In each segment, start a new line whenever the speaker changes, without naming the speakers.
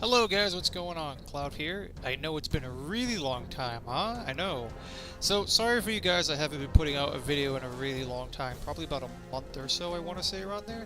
Hello guys, what's going on? Cloud here. I know it's been a really long time, huh? I know. So, sorry for you guys, I haven't been putting out a video in a really long time. Probably about a month or so, I want to say, around there.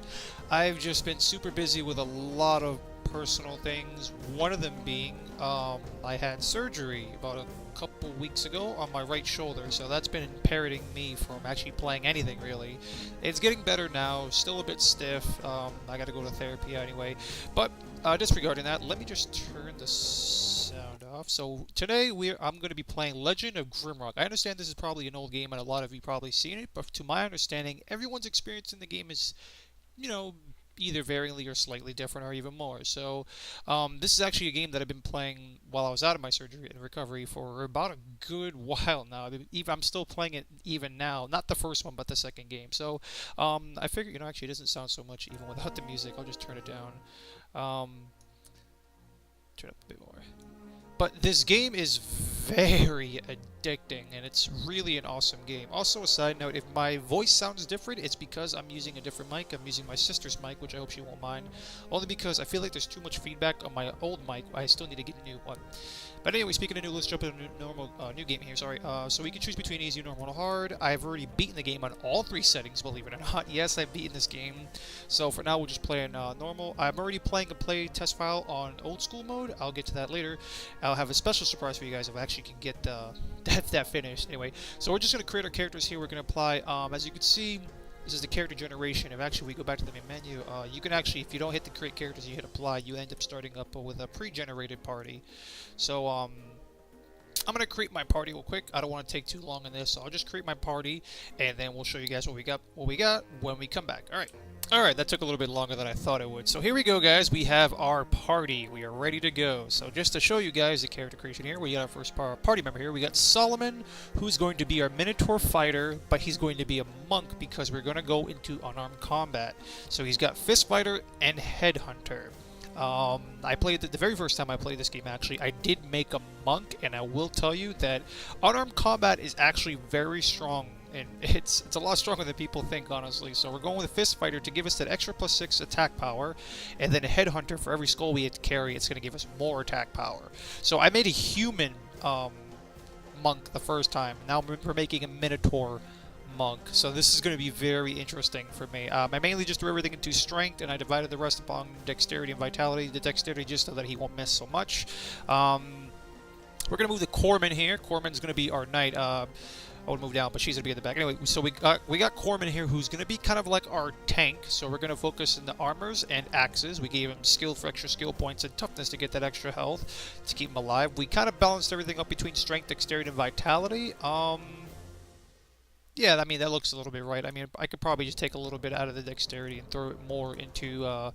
I've just been super busy with a lot of personal things. One of them being, I had surgery about a couple weeks ago on my right shoulder, so that's been impeding me from actually playing anything, really. It's getting better now, still a bit stiff. I gotta go to therapy anyway. But disregarding that, let me just turn the sound off. So today I'm going to be playing Legend of Grimrock. I understand this is probably an old game and a lot of you probably seen it, but to my understanding, everyone's experience in the game is, you know, either varyingly or slightly different or even more. So this is actually a game that I've been playing while I was out of my surgery and recovery for about a good while now. I'm still playing it even now. Not the first one, but the second game. So I figured, actually it doesn't sound so much even without the music. I'll just turn it down. Turn up a bit more. But this game is very addicting, and it's really an awesome game. Also, a side note, if my voice sounds different, it's because I'm using a different mic. I'm using my sister's mic, which I hope she won't mind. Only because I feel like there's too much feedback on my old mic. I still need to get a new one. But anyway, speaking of new, let's jump into a new game here. Sorry. So we can choose between easy, normal, and hard. I've already beaten the game on all three settings, believe it or not. Yes, I've beaten this game. So for now, we'll just play in normal. I'm already playing a play test file on old school mode. I'll get to that later. I'll have a special surprise for you guys if I actually can get that finished. Anyway, so we're just going to create our characters here. We're going to apply, as you can see, this is the character generation. If actually we go back to the main menu, you can actually, if you don't hit the create characters, you hit apply, you end up starting up with a pre-generated party. So I'm going to create my party real quick. I don't want to take too long on this, so I'll just create my party, and then we'll show you guys what we got when we come back. Alright, that took a little bit longer than I thought it would. So here we go, guys. We have our party. We are ready to go. So just to show you guys the character creation here, we got our first party member here. We got Solomon, who's going to be our Minotaur fighter, but he's going to be a monk because we're going to go into unarmed combat. So he's got Fist Fighter and Headhunter. I played the very first time I played this game, actually, I did make a monk, and I will tell you that unarmed combat is actually very strong, and it's a lot stronger than people think, honestly. So we're going with a Fist Fighter to give us that extra +6 attack power, and then a Headhunter for every skull we hit to carry, it's going to give us more attack power. So I made a human monk the first time. Now we're making a Minotaur monk, so this is going to be very interesting for me. I mainly just threw everything into strength, and I divided the rest upon dexterity and vitality. The dexterity just so that he won't miss so much. We're going to move the Corpsman here. Corpsman's going to be our knight. I would move down, but she's going to be in the back. Anyway, so we got Corpsman here, who's going to be kind of like our tank. So we're going to focus in the armors and axes. We gave him skill for extra skill points and toughness to get that extra health to keep him alive. We kind of balanced everything up between strength, dexterity, and vitality. Yeah, I mean, that looks a little bit right. I mean, I could probably just take a little bit out of the dexterity and throw it more into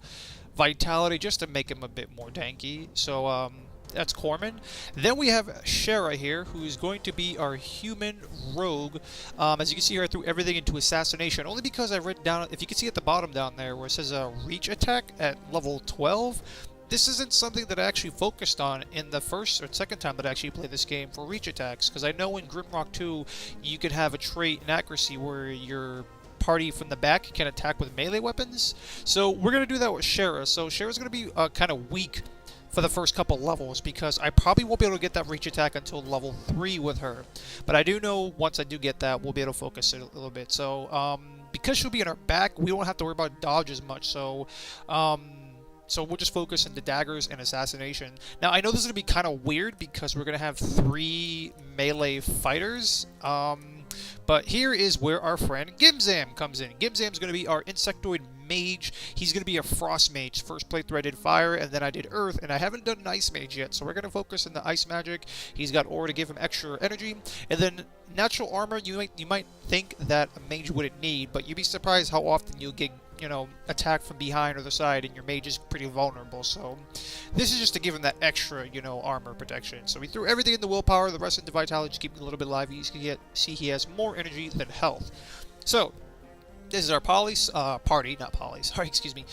vitality just to make him a bit more tanky. So, that's Corpsman. Then we have Shara here, who is going to be our human rogue. As you can see here, I threw everything into assassination, only because I read down, if you can see at the bottom down there where it says reach attack at level 12, this isn't something that I actually focused on in the first or second time that I actually played this game for reach attacks, because I know in Grimrock 2 you could have a trait in accuracy where your party from the back can attack with melee weapons. So we're going to do that with Shara. So Shara's going to be kind of weak for the first couple levels because I probably won't be able to get that reach attack until level 3 with her. But I do know once I do get that, we'll be able to focus it a little bit. So because she'll be in our back, we won't have to worry about dodge as much. So we'll just focus on the daggers and assassination. Now, I know this is going to be kind of weird because we're going to have 3 melee fighters. But here is where our friend Gimzam comes in. Gimzam's going to be our insectoid mage. He's going to be a frost mage. First playthrough I did fire, and then I did earth, and I haven't done an ice mage yet. So we're going to focus on the ice magic. He's got aura to give him extra energy. And then natural armor, you might think that a mage wouldn't need, but you'd be surprised how often you'll get attack from behind or the side, and your mage is pretty vulnerable. So this is just to give him that extra, armor protection. So we threw everything in the willpower, the rest into vitality, just keep him a little bit alive. You can see he has more energy than health. So this is our party, not poly, sorry, excuse me.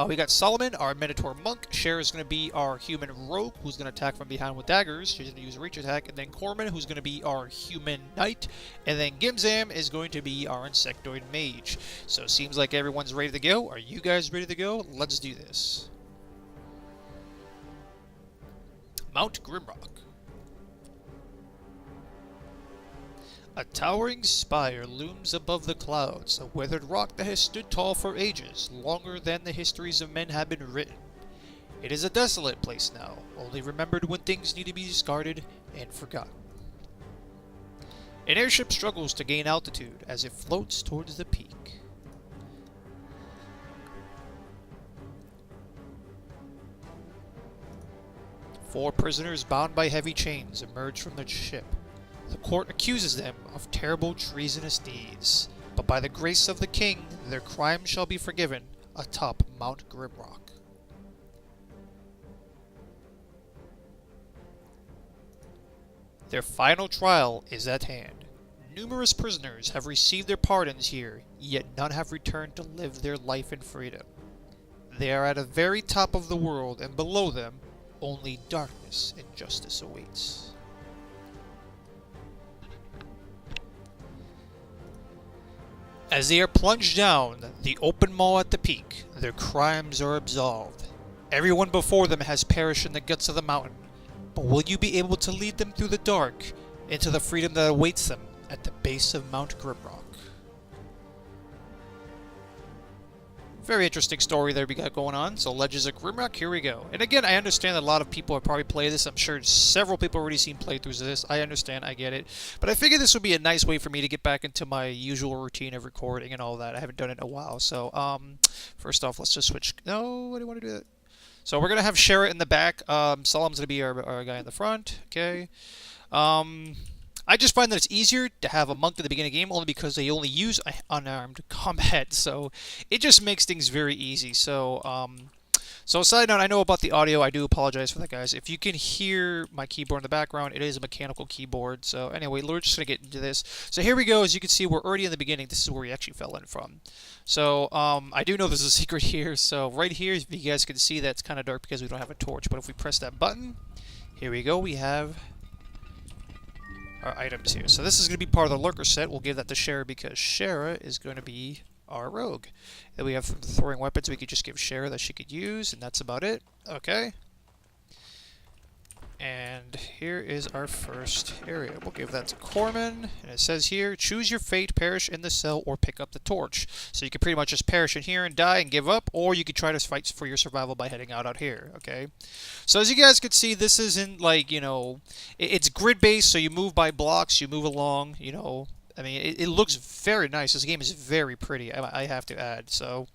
We got Solomon, our Minotaur monk. Cher is going to be our human rogue, who's going to attack from behind with daggers. She's going to use a reach attack. And then Corpsman, who's going to be our human knight. And then Gimzam is going to be our insectoid mage. So it seems like everyone's ready to go. Are you guys ready to go? Let's do this. Mount Grimrock. A towering spire looms above the clouds, a weathered rock that has stood tall for ages, longer than the histories of men have been written. It is a desolate place now, only remembered when things need to be discarded and forgotten. An airship struggles to gain altitude as it floats towards the peak. Four prisoners bound by heavy chains emerge from the ship. The court accuses them of terrible treasonous deeds, but by the grace of the king, their crimes shall be forgiven atop Mount Grimrock. Their final trial is at hand. Numerous prisoners have received their pardons here, yet none have returned to live their life in freedom. They are at the very top of the world, and below them, only darkness and justice awaits. As they are plunged down the open maw at the peak, their crimes are absolved. Everyone before them has perished in the guts of the mountain, but will you be able to lead them through the dark into the freedom that awaits them at the base of Mount Grimrock? Very interesting story there we got going on. So Legends of Grimrock, here we go. And again, I understand that a lot of people have probably played this. I'm sure several people already seen playthroughs of this. I understand, I get it. But I figured this would be a nice way for me to get back into my usual routine of recording and all that. I haven't done it in a while. So, first off, let's just switch. No, I don't want to do that. So we're going to have Shara in the back. Salam's going to be our guy in the front. Okay. I just find that it's easier to have a monk at the beginning of the game only because they only use unarmed combat, so it just makes things very easy. So, so side note, I know about the audio. I do apologize for that, guys. If you can hear my keyboard in the background, it is a mechanical keyboard. So anyway, we're just going to get into this. So here we go. As you can see, we're already in the beginning. This is where we actually fell in from. So I do know there's a secret here. So right here, if you guys can see, that's kind of dark because we don't have a torch. But if we press that button, here we go. We have our items here. So this is going to be part of the lurker set. We'll give that to Shara because Shara is going to be our rogue. Then we have throwing weapons we could just give Shara that she could use, and that's about it. Okay. And here is our first area. We'll give that to Corman. And it says here, choose your fate, perish in the cell, or pick up the torch. So you can pretty much just perish in here and die and give up, or you could try to fight for your survival by heading out here, okay? So as you guys can see, this isn't like, you know, it's grid-based, so you move by blocks, you move along, you know. I mean, it looks very nice. This game is very pretty, I have to add. So,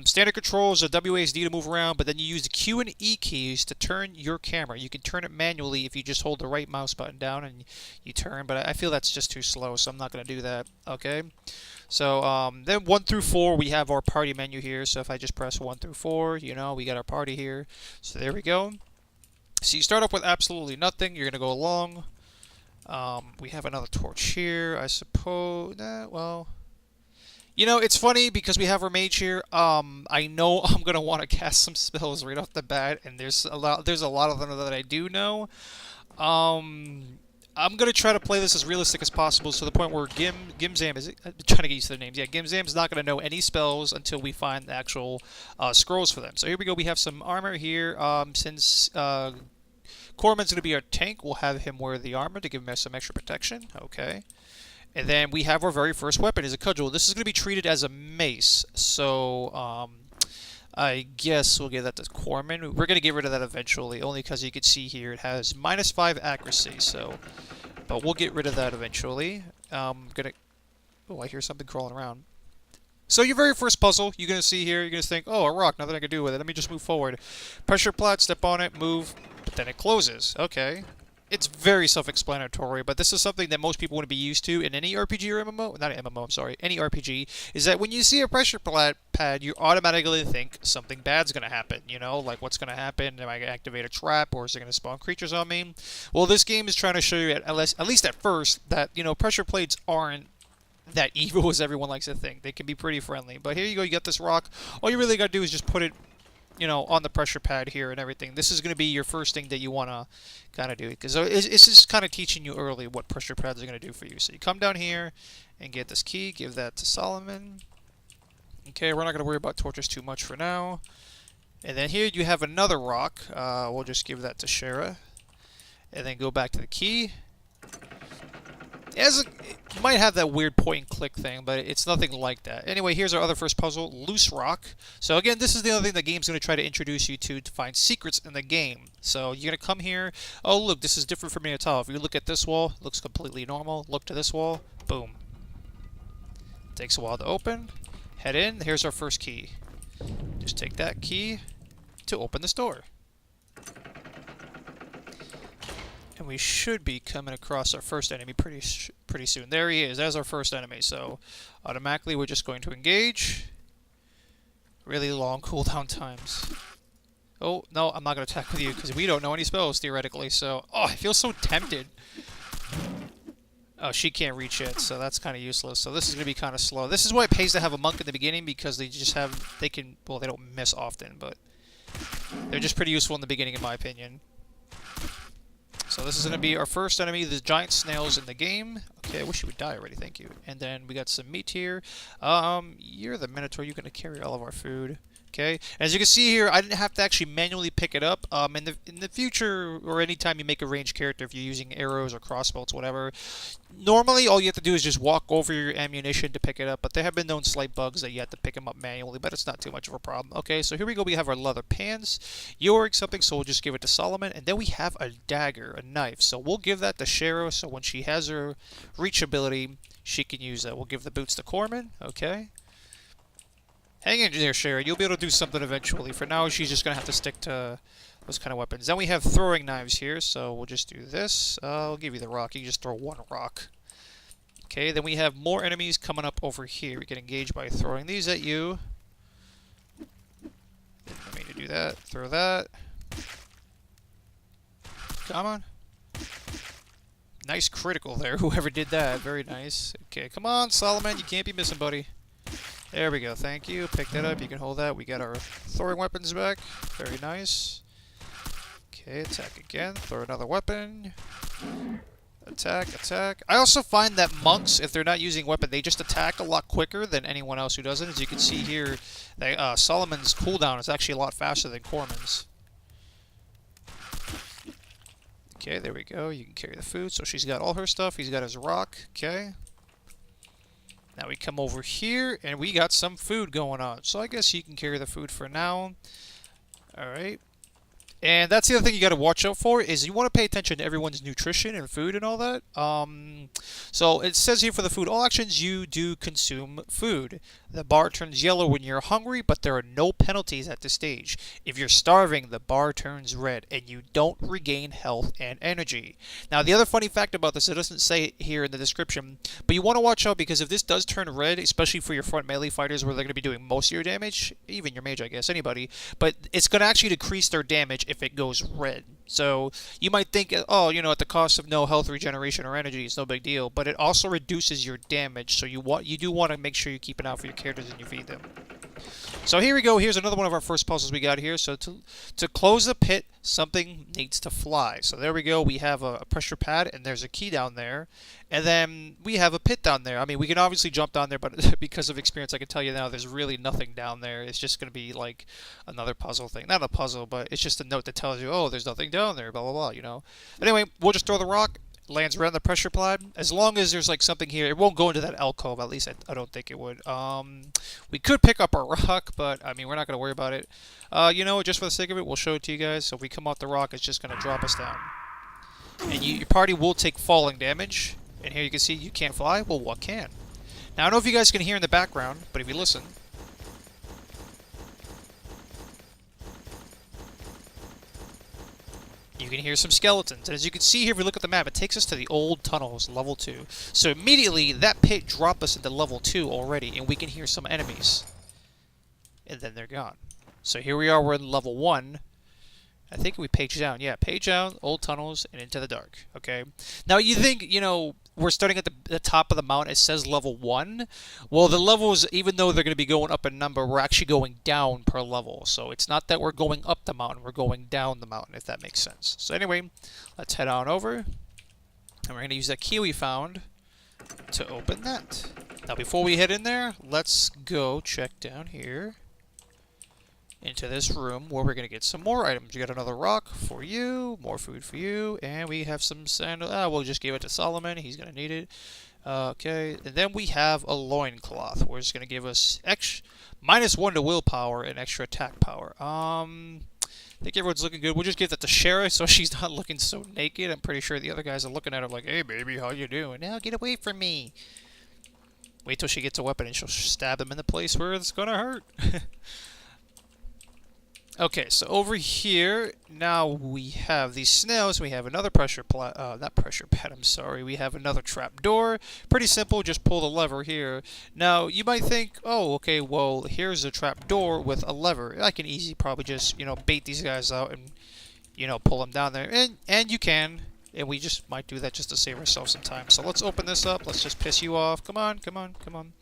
standard controls are WASD to move around, but then you use the Q and E keys to turn your camera. You can turn it manually if you just hold the right mouse button down and you turn, but I feel that's just too slow, so I'm not going to do that, okay? So, then 1 through 4, we have our party menu here. So if I just press 1 through 4, you know, we got our party here. So there we go. So you start off with absolutely nothing. You're going to go along. We have another torch here, I suppose. Well, you know, it's funny because we have our mage here. I know I'm gonna want to cast some spells right off the bat, and there's a lot of them that I do know. I'm gonna try to play this as realistic as possible, to the point where Gimzam is. I'm trying to get used to the names. Yeah, Gimzam's not gonna know any spells until we find the actual scrolls for them. So here we go. We have some armor here. Since Corman's going to be our tank, we'll have him wear the armor to give him some extra protection. Okay. And then we have our very first weapon is a cudgel. This is going to be treated as a mace. So, I guess we'll give that to Corman. We're going to get rid of that eventually, only because you can see here it has -5 accuracy. So, but we'll get rid of that eventually. Oh, I hear something crawling around. So your very first puzzle, you're going to see here, you're going to think, oh, a rock, nothing I can do with it. Let me just move forward. Pressure plate, step on it, move, but then it closes. Okay. It's very self-explanatory, but this is something that most people wouldn't be used to in any RPG or MMO. Not an MMO, I'm sorry. Any RPG, is that when you see a pressure pad, you automatically think something bad's going to happen. You know, like what's going to happen? Am I going to activate a trap, or is it going to spawn creatures on me? Well, this game is trying to show you, at least at first, that, you know, pressure plates aren't that evil as everyone likes to think. They can be pretty friendly. But here you go, you got this rock. All you really got to do is just put it, you know, on the pressure pad here and everything. This is going to be your first thing that you want to kind of do, because it's just kind of teaching you early what pressure pads are going to do for you. So you come down here and get this key, give that to Solomon. Okay, we're not going to worry about torches too much for now. And then here you have another rock. We'll just give that to Shara. and then go back to the key. It might have that weird point and click thing, but it's nothing like that. Anyway, here's our other first puzzle, Loose Rock. So again, this is the other thing the game's going to try to introduce you to find secrets in the game. So you're going to come here. Oh, look, this is different from Neatal. If you look at this wall, it looks completely normal. Look to this wall, boom. Takes a while to open. Head in. Here's our first key. Just take that key to open this door. And we should be coming across our first enemy pretty soon. There he is. There's our first enemy. So automatically we're just going to engage. Really long cooldown times. Oh, no, I'm not going to attack with you because we don't know any spells, theoretically. So, oh, I feel so tempted. Oh, she can't reach it, so that's kind of useless. So this is going to be kind of slow. This is why it pays to have a monk in the beginning, because they just have, well, they don't miss often, but they're just pretty useful in the beginning, in my opinion. So this is going to be our first enemy, the giant snails in the game. Okay, I wish you would die already, thank you. And then we got some meat here. You're the Minotaur, you're going to carry all of our food. Okay, as you can see here, I didn't have to actually manually pick it up. In the future, or anytime you make a ranged character, if you're using arrows or crossbows, whatever, normally all you have to do is just walk over your ammunition to pick it up. But there have been known slight bugs that you have to pick them up manually, but it's not too much of a problem. Okay, so here we go. We have our leather pants. You're wearing something, so we'll just give it to Solomon. And then we have a dagger, a knife. So we'll give that to Shara, so when she has her reach ability, she can use that. We'll give the boots to Corman. Okay. Hang in there, Shara. You'll be able to do something eventually. For now, she's just going to have to stick to those kind of weapons. Then we have throwing knives here, so we'll just do this. I'll give you the rock. You can just throw one rock. Okay, then we have more enemies coming up over here. We can engage by throwing these at you. Didn't mean to do that. Throw that. Come on. Nice critical there, whoever did that. Very nice. Okay, come on, Solomon. You can't be missing, buddy. There we go, thank you. Pick that up, you can hold that. We got our throwing weapons back. Very nice. Okay, attack again. Throw another weapon. Attack, attack. I also find that monks, if they're not using weapon, they just attack a lot quicker than anyone else who doesn't. As you can see here, Solomon's cooldown is actually a lot faster than Corman's. Okay, there we go. You can carry the food. So she's got all her stuff. He's got his rock. Okay. Now we come over here, and we got some food going on. So I guess you can carry the food for now. Alright. And that's the other thing you got to watch out for, is you want to pay attention to everyone's nutrition and food and all that. So it says here for the food, all actions you do consume food. The bar turns yellow when you're hungry, but there are no penalties at this stage. If you're starving, the bar turns red, and you don't regain health and energy. Now, the other funny fact about this, it doesn't say it here in the description, but you want to watch out, because if this does turn red, especially for your front melee fighters where they're going to be doing most of your damage, even your mage, I guess, anybody, but it's going to actually decrease their damage if it goes red. So you might think, oh, you know, at the cost of no health regeneration or energy, it's no big deal, but it also reduces your damage, so you do want to make sure you keep an eye out for your characters and you feed them. So here we go. Here's another one of our first puzzles we got here. So to close the pit, something needs to fly. So there we go. We have a pressure pad, and there's a key down there. And then we have a pit down there. I mean, we can obviously jump down there, but because of experience, I can tell you now there's really nothing down there. It's just going to be like another puzzle thing. Not a puzzle, but it's just a note that tells you, oh, there's nothing down there, blah, blah, blah, you know. Anyway, we'll just throw the rock. Lands around the pressure pad. As long as there's like something here, it won't go into that alcove. At least I don't think it would. We could pick up a rock, but I mean, we're not going to worry about it. You know, just for the sake of it, we'll show it to you guys. So if we come off the rock, it's just going to drop us down. And your party will take falling damage. And here you can see you can't fly. Well, what can? Now, I don't know if you guys can hear in the background, but if you listen, you can hear some skeletons. And as you can see here, if we look at the map, it takes us to the old tunnels, level 2. So immediately, that pit dropped us into level 2 already, and we can hear some enemies. And then they're gone. So here we are, we're in level 1. I think we page down. Yeah, page down, old tunnels, and into the dark. Okay. Now, you think, you know, we're starting at the top of the mountain. It says level 1. Well, the levels, even though they're going to be going up in number, we're actually going down per level. So it's not that we're going up the mountain. We're going down the mountain, if that makes sense. So anyway, let's head on over. And we're going to use that key we found to open that. Now, before we head in there, let's go check down here. into this room where we're going to get some more items. You got another rock for you, more food for you, and we have some sand. We'll just give it to Solomon. He's going to need it. Okay, and then we have a loincloth, where it's going to give us -1 to willpower and extra attack power. I think everyone's looking good. We'll just give that to Shara so she's not looking so naked. I'm pretty sure the other guys are looking at her like, hey, baby, how you doing? Now get away from me. Wait till she gets a weapon and she'll stab them in the place where it's going to hurt. Okay, so over here, now we have these snails. We have another not pressure pad, I'm sorry. We have another trap door. Pretty simple, just pull the lever here. Now, you might think, oh, okay, well, here's a trap door with a lever. I can easily probably just, bait these guys out and, pull them down there. And you can. And we just might do that just to save ourselves some time. So let's open this up. Let's just piss you off. Come on, come on, come on.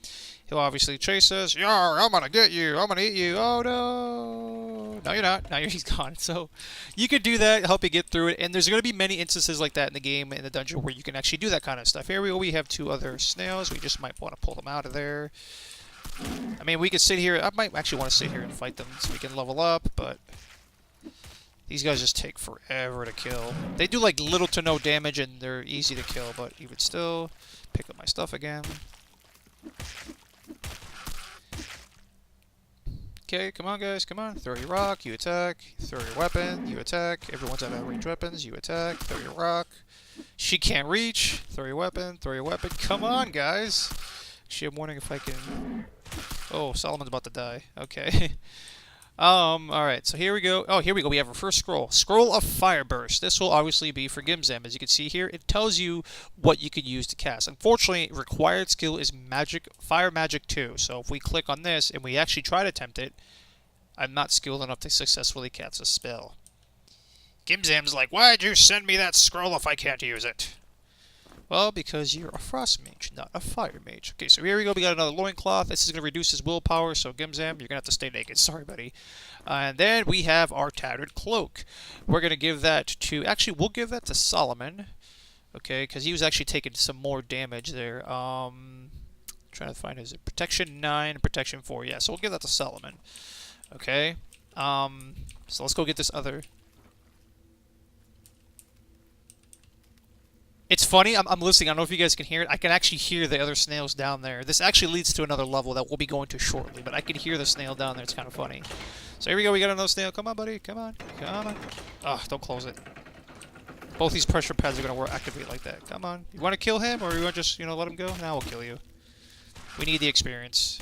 He'll obviously chase us. Yar, I'm gonna get you. I'm gonna eat you. Oh no. No, you're not. Now he's gone. So you could do that, help you get through it. And there's gonna be many instances like that in the game, in the dungeon, where you can actually do that kind of stuff. Here we go. We have 2 other snails. We just might want to pull them out of there. I mean, we could sit here. I might actually want to sit here and fight them so we can level up, but these guys just take forever to kill. They do like little to no damage and they're easy to kill, but you would still pick up my stuff again. Okay, come on guys, come on. Throw your rock, you attack. Throw your weapon, you attack. Everyone's out of range weapons, you attack. Throw your rock. She can't reach. Throw your weapon, throw your weapon. Come on, guys. Actually, I'm wondering if I can... Oh, Solomon's about to die. Okay. Alright, so here we go. Oh, here we go. We have our first scroll. Scroll of Fire Burst. This will obviously be for Gimzam. As you can see here, it tells you what you could use to cast. Unfortunately, required skill is Fire Magic 2. So if we click on this and we actually try to attempt it, I'm not skilled enough to successfully cast a spell. Gimzam's like, why'd you send me that scroll if I can't use it? Well, because you're a frost mage, not a fire mage. Okay, so here we go. We got another loincloth. This is going to reduce his willpower, so Gimzam, you're going to have to stay naked. Sorry, buddy. And then we have our tattered cloak. We're going to give that to... Actually, we'll give that to Solomon. Okay, because he was actually taking some more damage there. Trying to find his protection 9, protection 4. Yeah, so we'll give that to Solomon. Okay. So let's go get this other... It's funny, I'm listening, I don't know if you guys can hear it. I can actually hear the other snails down there. This actually leads to another level that we'll be going to shortly, but I can hear the snail down there. It's kind of funny. So here we go, we got another snail. Come on, buddy, come on, come on. Ugh, don't close it. Both these pressure pads are going to activate like that. Come on. You want to kill him, or you want to just, let him go? Now we'll kill you. We need the experience.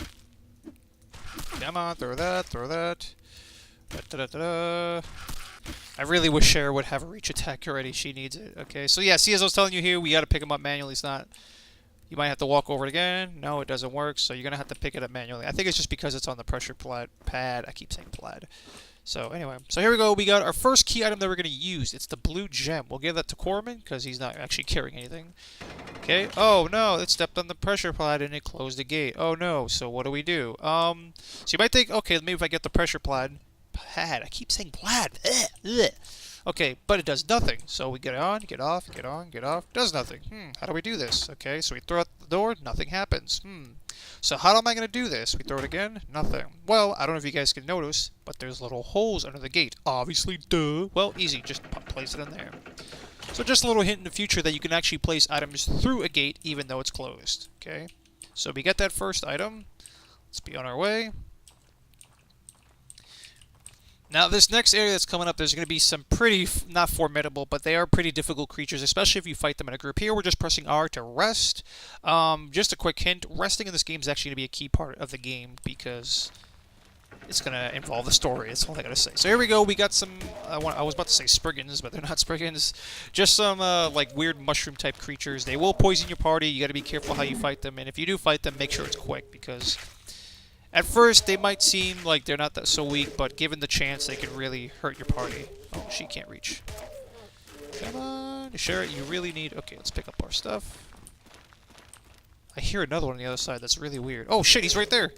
Come on, throw that, throw that. Da-da-da-da-da. I really wish Shara would have a reach attack already. She needs it. Okay, so yeah, see, as I was telling you here, we got to pick him up manually. It's not... You might have to walk over it again. No, it doesn't work, so you're going to have to pick it up manually. I think it's just because it's on the pressure pad. I keep saying plaid. So anyway, so here we go. We got our first key item that we're going to use. It's the blue gem. We'll give that to Corman because he's not actually carrying anything. Okay. Oh, no, it stepped on the pressure pad and it closed the gate. Oh, no. So what do we do? So you might think, okay, maybe if I get the pressure pad. I keep saying plaid. Ugh, ugh. Okay, but it does nothing. So we get on, get off, get on, get off. Does nothing. How do we do this? Okay, so we throw out the door, nothing happens. So how am I going to do this? We throw it again, nothing. Well, I don't know if you guys can notice, but there's little holes under the gate. Obviously, duh. Well, easy, just place it in there. So just a little hint in the future that you can actually place items through a gate even though it's closed. Okay, so we get that first item. Let's be on our way. Now, this next area that's coming up, there's going to be some pretty, not formidable, but they are pretty difficult creatures, especially if you fight them in a group. Here, we're just pressing R to rest. Just a quick hint, resting in this game is actually going to be a key part of the game because it's going to involve the story. That's all I got to say. So here we go. We got some, I was about to say Spriggans, but they're not Spriggans. Just some, like, weird mushroom-type creatures. They will poison your party. You got to be careful how you fight them, and if you do fight them, make sure it's quick because... At first, they might seem like they're not that so weak, but given the chance, they can really hurt your party. Oh, she can't reach. Come on, Shara, you really need... Okay, let's pick up our stuff. I hear another one on the other side that's really weird. Oh, shit, he's right there!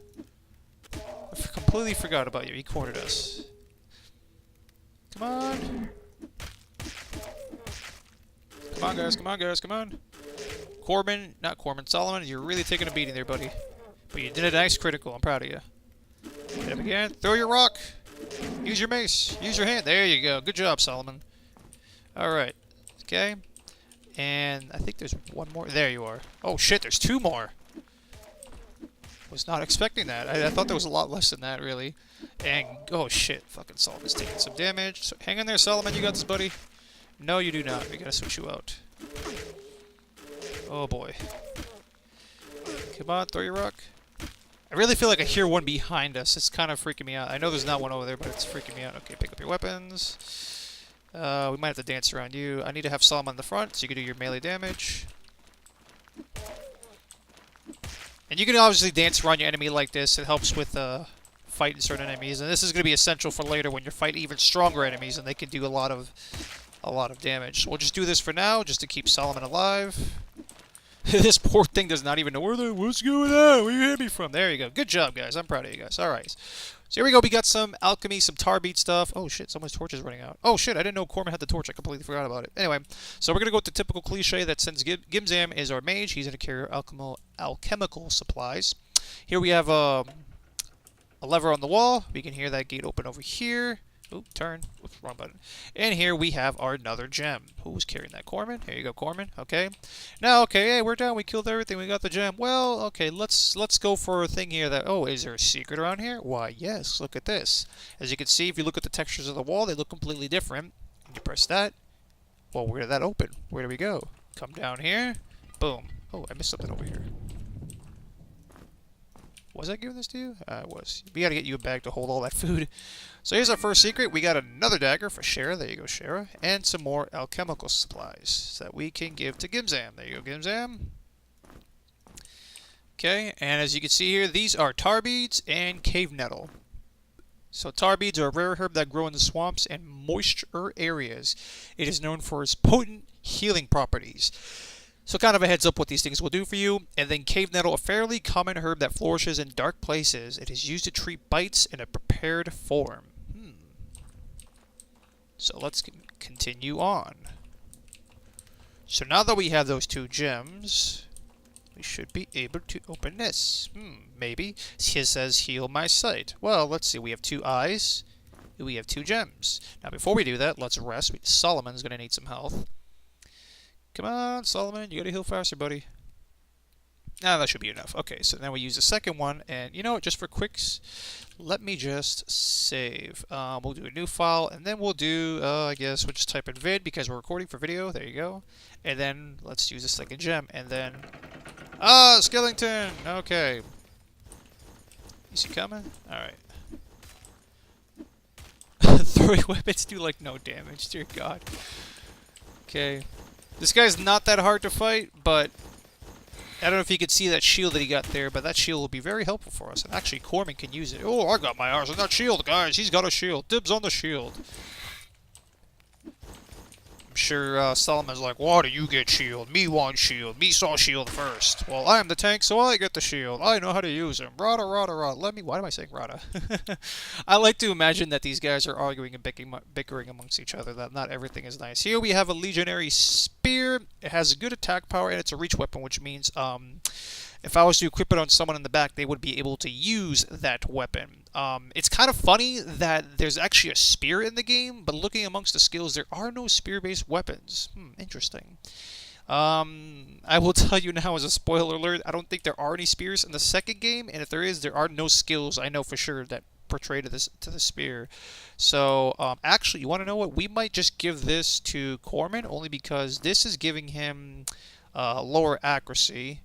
I completely forgot about you. He cornered us. Come on! Come on, guys, come on, guys, come on! Solomon, you're really taking a beating there, buddy. But you did a nice critical. I'm proud of you. Hit him again. Throw your rock. Use your mace. Use your hand. There you go. Good job, Solomon. Alright. Okay. And I think there's one more. There you are. Oh shit, there's two more. Was not expecting that. I thought there was a lot less than that, really. And, oh shit, fucking Solomon's taking some damage. So hang in there, Solomon. You got this, buddy. No, you do not. We gotta switch you out. Oh boy. Come on, throw your rock. I really feel like I hear one behind us. It's kind of freaking me out. I know there's not one over there, but it's freaking me out. Okay, pick up your weapons. We might have to dance around you. I need to have Solomon in the front so you can do your melee damage. And you can obviously dance around your enemy like this. It helps with fighting certain enemies. And this is going to be essential for later when you're fighting even stronger enemies and they can do a lot of damage. So we'll just do this for now just to keep Solomon alive. This poor thing does not even know what's going on. Where you hit me from? There you go. Good job, guys. I'm proud of you guys. All right. So here we go. We got some alchemy, some tar bead stuff. Oh, shit. Someone's torch is running out. Oh, shit. I didn't know Corman had the torch. I completely forgot about it. Anyway, so we're going to go with the typical cliche that since Gimzam is our mage, he's going to carry alchemical supplies. Here we have a lever on the wall. We can hear that gate open over here. Oop, turn. Oops, wrong button. And here we have our another gem. Who's carrying that? Corman? Here you go, Corman. Okay. Now, okay, hey, we're done. We killed everything. We got the gem. Well, okay, let's go for a thing here that... Oh, is there a secret around here? Why, yes. Look at this. As you can see, if you look at the textures of the wall, they look completely different. You press that. Well, where did that open? Where do we go? Come down here. Boom. Oh, I missed something over here. Was I giving this to you? I was. We gotta get you a bag to hold all that food. So here's our first secret. We got another dagger for Shara. There you go, Shara. And some more alchemical supplies that we can give to Gimzam. There you go, Gimzam. Okay, and as you can see here, these are tar beads and cave nettle. So tar beads are a rare herb that grow in the swamps and moisture areas. It is known for its potent healing properties. So kind of a heads up what these things will do for you. And then cave nettle, a fairly common herb that flourishes in dark places. It is used to treat bites in a prepared form. So let's continue on. So now that we have those two gems, we should be able to open this. Maybe. It says heal my sight. Well, let's see. We have two eyes. We have two gems. Now before we do that, let's rest. Solomon's going to need some health. Come on, Solomon, you gotta heal faster, buddy. That should be enough. Okay, so now we use the second one, and you know what, just for quicks, let me just save. We'll do a new file, and then we'll do, I guess we'll just type in vid, because we're recording for video, there you go. And then, let's use the second gem, and then, Skellington! Okay. Is he coming? Alright. Throwing weapons do, like, no damage, dear God. Okay. This guy's not that hard to fight, but I don't know if you could see that shield that he got there, but that shield will be very helpful for us. And actually, Corman can use it. Oh, I got my eyes on that shield, guys. He's got a shield. Dibs on the shield. I'm sure Solomon's like, why do you get shield? Me want shield. Me saw shield first. Well, I am the tank, so I get the shield. I know how to use him. Rada, rada, rada. Why am I saying rada? I like to imagine that these guys are arguing and bickering amongst each other, that not everything is nice. Here we have a legionary spear. It has good attack power, and it's a reach weapon, which means, if I was to equip it on someone in the back, they would be able to use that weapon. It's kind of funny that there's actually a spear in the game, but looking amongst the skills, there are no spear-based weapons. Interesting. I will tell you now as a spoiler alert, I don't think there are any spears in the second game, and if there is, there are no skills, I know for sure, that portray to the spear. So, actually, you want to know what? We might just give this to Corman, only because this is giving him lower accuracy.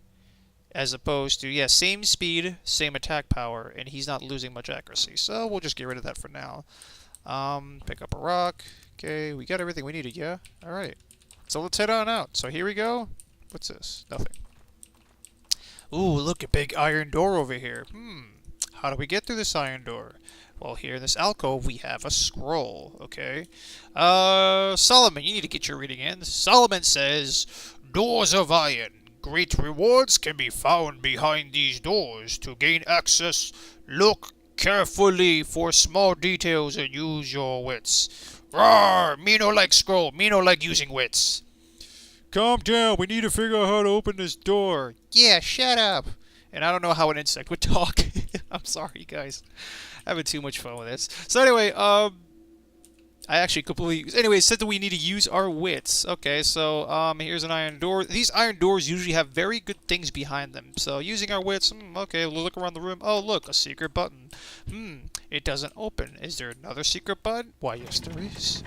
As opposed to, yeah, same speed, same attack power, and he's not losing much accuracy. So we'll just get rid of that for now. Pick up a rock. Okay, we got everything we needed, yeah? Alright. So let's head on out. So here we go. What's this? Nothing. Ooh, look, a big iron door over here. How do we get through this iron door? Well, here in this alcove, we have a scroll, okay? Solomon, you need to get your reading in. Solomon says, doors of iron. Great rewards can be found behind these doors. To gain access, look carefully for small details and use your wits. Roar! Me no like scroll. Me no like using wits. Calm down. We need to figure out how to open this door. Yeah, shut up. And I don't know how an insect would talk. I'm sorry, guys. Having too much fun with this. So anyway, I actually completely. Anyway, it said that we need to use our wits. Okay, so here's an iron door. These iron doors usually have very good things behind them. So using our wits. Okay, we'll look around the room. Oh, look, a secret button. It doesn't open. Is there another secret button? Why, yes, there is.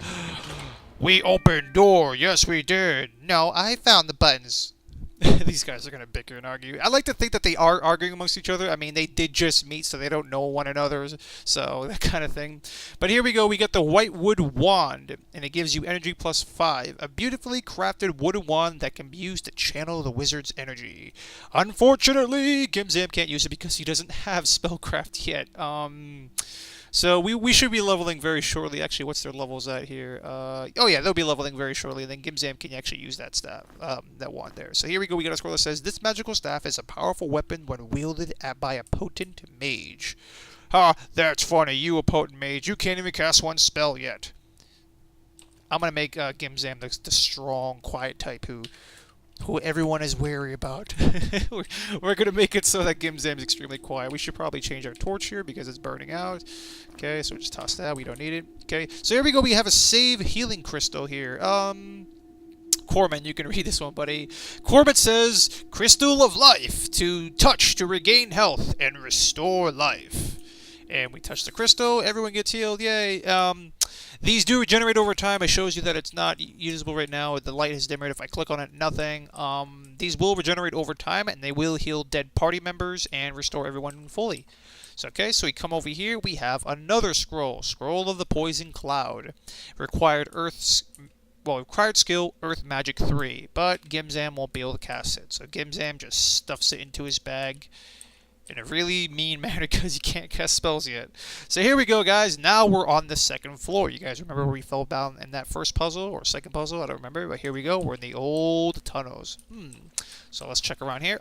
We opened door. Yes, we did. No, I found the buttons. These guys are going to bicker and argue. I like to think that they are arguing amongst each other. I mean, they did just meet, so they don't know one another, so that kind of thing. But here we go. We got the white wood wand, and it gives you energy plus 5. A beautifully crafted wooden wand that can be used to channel the wizard's energy. Unfortunately, Gimzam can't use it because he doesn't have spellcraft yet. So we should be leveling very shortly. Actually, what's their levels at here? Oh yeah, they'll be leveling very shortly. And then Gimzam can actually use that staff, that wand there. So here we go. We got a scroll that says, "This magical staff is a powerful weapon when wielded by a potent mage." Ha! That's funny. You a potent mage. You can't even cast one spell yet. I'm gonna make Gimzam the strong, quiet type who everyone is wary about. we're going to make it so that Gimzam is extremely quiet. We should probably change our torch here because it's burning out. Okay, so just toss that. We don't need it. Okay, so here we go. We have a save healing crystal here. Corman, you can read this one, buddy. Corbin says, "Crystal of life to touch to regain health and restore life." And we touch the crystal. Everyone gets healed. Yay. These do regenerate over time. It shows you that it's not usable right now. The light has dimmed. If I click on it, nothing. These will regenerate over time, and they will heal dead party members and restore everyone fully. So, okay, so we come over here. We have another scroll. Scroll of the Poison Cloud. Required skill, Earth Magic 3. But Gimzam won't be able to cast it. So Gimzam just stuffs it into his bag in a really mean manner because he can't cast spells yet. So here we go, guys. Now we're on the second floor. You guys remember where we fell down in that first puzzle or second puzzle? I don't remember, but here we go. We're in the old tunnels. So let's check around here.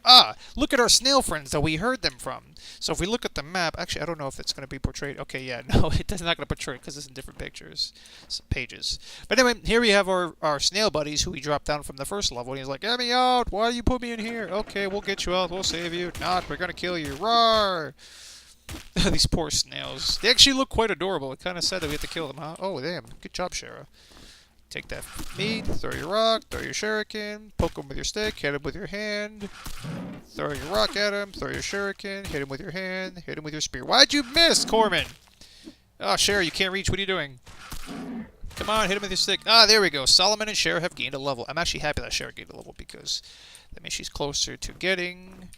Look at our snail friends that we heard them from. So if we look at the map, actually, I don't know if it's going to be portrayed. Okay, yeah, no, it's not going to portray it because it's in different pictures, pages. But anyway, here we have our snail buddies who we dropped down from the first level. And he's like, "Get me out! Why do you put me in here? Okay, we'll get you out. We'll save you. Not, we're going to kill you. Roar!" These poor snails. They actually look quite adorable. It kind of sad that we have to kill them, huh? Oh, damn. Good job, Shara. Take that meat, throw your rock, throw your shuriken, poke him with your stick, hit him with your hand, throw your rock at him, throw your shuriken, hit him with your hand, hit him with your spear. Why'd you miss, Corman? Oh, Shara, you can't reach. What are you doing? Come on, hit him with your stick. There we go. Solomon and Shara have gained a level. I'm actually happy that Shara gained a level because that means she's closer to getting